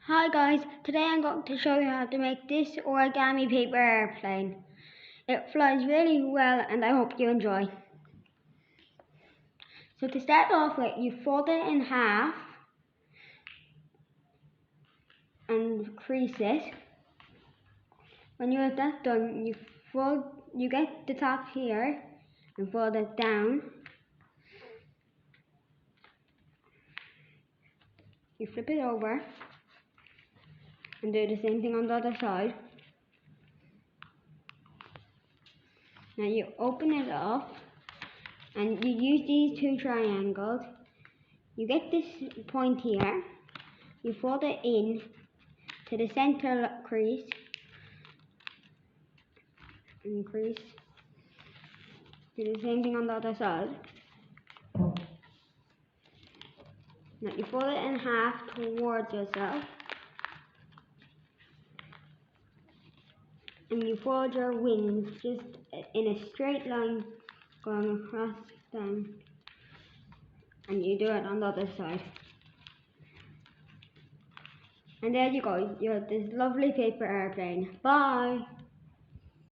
Hi guys, today I'm going to show you how to make this origami paper airplane. It flies really well and I hope you enjoy. So to start off with, you fold it in half and crease it. When you have that done, you get the top here and fold it down. You flip it over and do the same thing on the other side. Now you open it up and you use these two triangles. You get this point here, you fold it in to the center crease and crease. Do the same thing on the other side. Now you fold it in half towards yourself and you fold your wings just in a straight line going across down, and you do it on the other side. And there you go, you have this lovely paper airplane. Bye!